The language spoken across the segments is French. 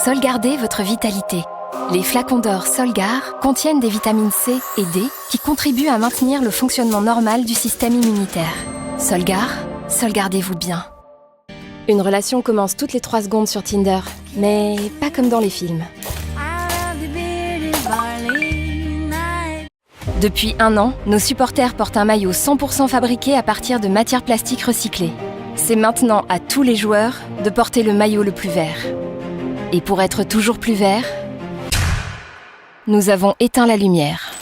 sauvegardez votre vitalité. Les flacons d'or Solgar contiennent des vitamines C et D qui contribuent à maintenir le fonctionnement normal du système immunitaire. Solgar, sauvegardez-vous bien. Une relation commence toutes les 3 secondes sur Tinder, mais pas comme dans les films. Depuis 1 an, nos supporters portent un maillot 100% fabriqué à partir de matières plastiques recyclées. C'est maintenant à tous les joueurs de porter le maillot le plus vert. Et pour être toujours plus vert, nous avons éteint la lumière.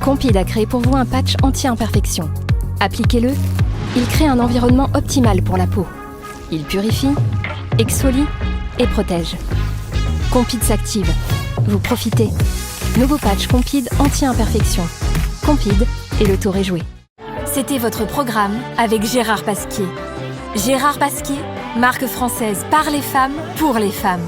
Compide a créé pour vous un patch anti-imperfection. Appliquez-le, il crée un environnement optimal pour la peau. Il purifie, exfolie et protège. Compide s'active. Vous profitez. Nouveau patch Compide anti-imperfection. Compide et le tour est joué. C'était votre programme avec Gérard Pasquier. Gérard Pasquier, marque française par les femmes, pour les femmes.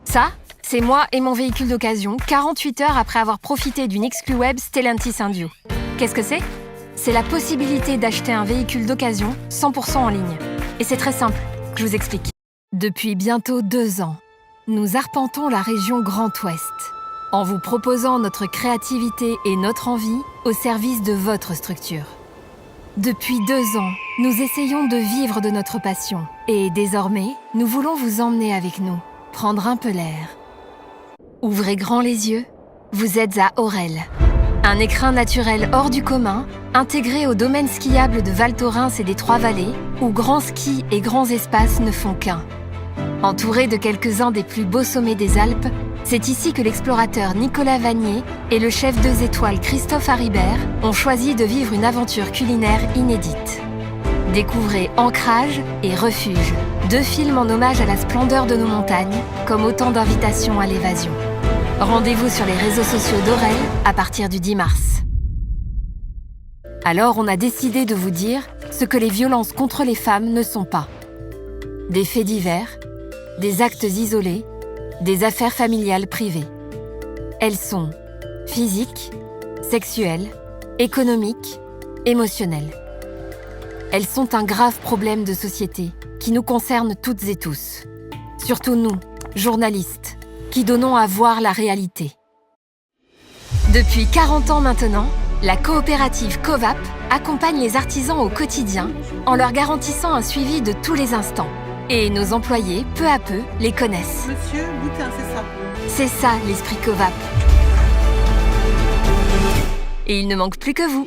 Ça, c'est moi et mon véhicule d'occasion, 48 heures après avoir profité d'une exclu web Stellantis Indio. Qu'est-ce que c'est ? C'est la possibilité d'acheter un véhicule d'occasion 100% en ligne. Et c'est très simple, je vous explique. Depuis bientôt 2 ans, nous arpentons la région Grand Ouest, en vous proposant notre créativité et notre envie au service de votre structure. Depuis 2 ans, nous essayons de vivre de notre passion. Et désormais, nous voulons vous emmener avec nous, prendre un peu l'air. Ouvrez grand les yeux, vous êtes à Aurel. Un écrin naturel hors du commun, intégré au domaine skiable de Val Thorens et des Trois-Vallées, où grands skis et grands espaces ne font qu'un. Entouré de quelques-uns des plus beaux sommets des Alpes, c'est ici que l'explorateur Nicolas Vanier et le chef 2 étoiles Christophe Haribert ont choisi de vivre une aventure culinaire inédite. Découvrez Ancrage et Refuge, 2 films en hommage à la splendeur de nos montagnes, comme autant d'invitations à l'évasion. Rendez-vous sur les réseaux sociaux d'Aurel à partir du 10 mars. Alors on a décidé de vous dire ce que les violences contre les femmes ne sont pas. Des faits divers, des actes isolés, des affaires familiales privées. Elles sont physiques, sexuelles, économiques, émotionnelles. Elles sont un grave problème de société qui nous concerne toutes et tous. Surtout nous, journalistes, qui donnons à voir la réalité. Depuis 40 ans maintenant, la coopérative Covap accompagne les artisans au quotidien en leur garantissant un suivi de tous les instants. Et nos employés, peu à peu, les connaissent. Monsieur Boutin, c'est ça. C'est ça l'esprit Covap. Et il ne manque plus que vous.